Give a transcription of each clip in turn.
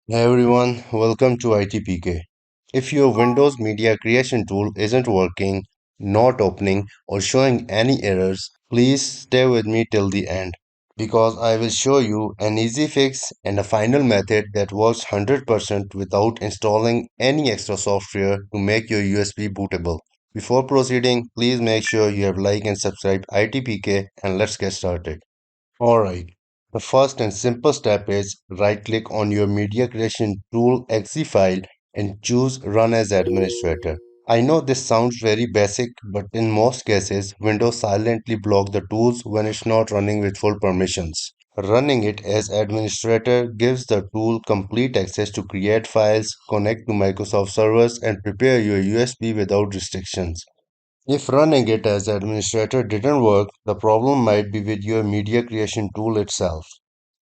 Hey everyone, welcome to ITPK. If your Windows Media Creation tool isn't working, not opening, or showing any errors, please stay with me till the end because I will show you an easy fix and a final method that works 100% without installing any extra software to make your USB bootable. Before proceeding, please make sure you have liked and subscribed ITPK and let's get started. Alright, the first and simple step is right click on your mediacreationtool.exe file and choose Run as Administrator. I know this sounds very basic, but in most cases, Windows silently blocks the tools when it's not running with full permissions. Running it as administrator gives the tool complete access to create files, connect to Microsoft servers, and prepare your USB without restrictions. If running it as administrator didn't work, the problem might be with your media creation tool itself.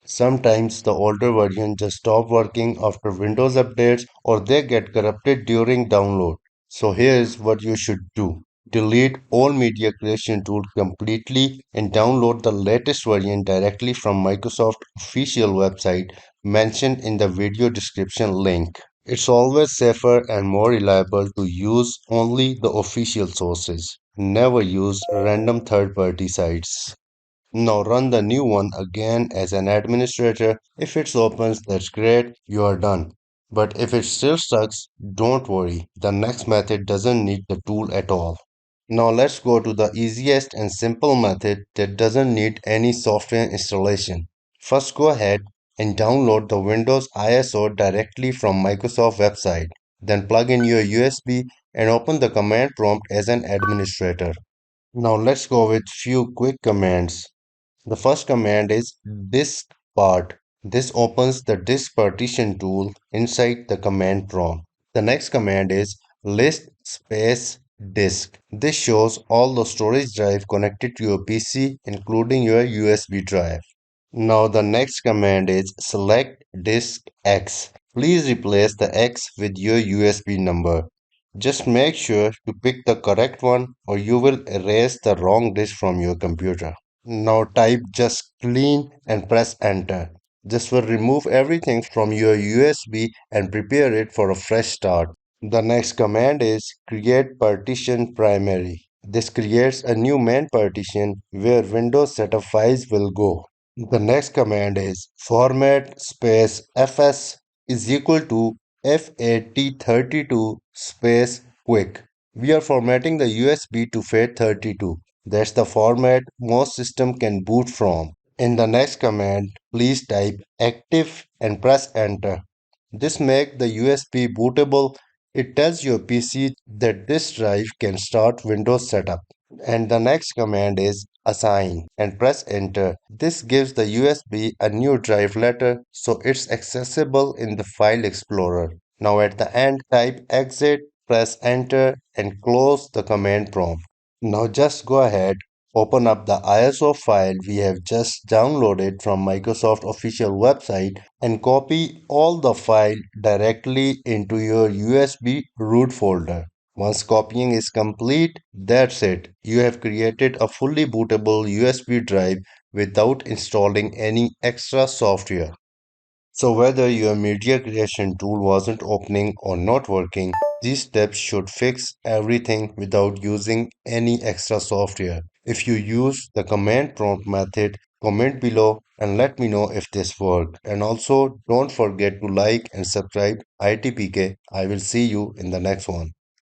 Sometimes the older version just stop working after Windows updates or they get corrupted during download. So here's what you should do. Delete all media creation tools completely and download the latest version directly from Microsoft official website mentioned in the video description link. It's always safer and more reliable to use only the official sources. Never use random third party sites. Now run the new one again as an administrator. If it opens, that's great, you are done. But if it still sucks, don't worry. The next method doesn't need the tool at all. Now let's go to the easiest and simple method that doesn't need any software installation. First go ahead and download the Windows ISO directly from Microsoft website. Then plug in your USB and open the command prompt as an administrator. Now let's go with few quick commands. The first command is disk part. This opens the disk partition tool inside the command prompt. The next command is list space disk. This shows all the storage drive connected to your PC including your USB drive. Now the next command is select disk X. Please replace the X with your USB number. Just make sure to pick the correct one or you will erase the wrong disk from your computer. Now type just clean and press enter. This will remove everything from your USB and prepare it for a fresh start. The next command is create partition primary. This creates a new main partition where Windows setup files will go. The next command is format space fs is equal to FAT32 space quick. We are formatting the USB to FAT32. That's the format most system can boot from. In the next command, please type active and press enter. This makes the USB bootable. It tells your PC that this drive can start Windows setup. And the next command is assign and press enter. This gives the USB a new drive letter so it's accessible in the file explorer. Now at the end type exit, press enter and close the command prompt. Now just go ahead, open up the ISO file we have just downloaded from Microsoft official website and copy all the file directly into your USB root folder. Once copying is complete, that's it. You have created a fully bootable USB drive without installing any extra software. So whether your media creation tool wasn't opening or not working, these steps should fix everything without using any extra software. If you use the command prompt method, comment below and let me know if this worked. And also don't forget to like and subscribe ITPK. I will see you in the next one.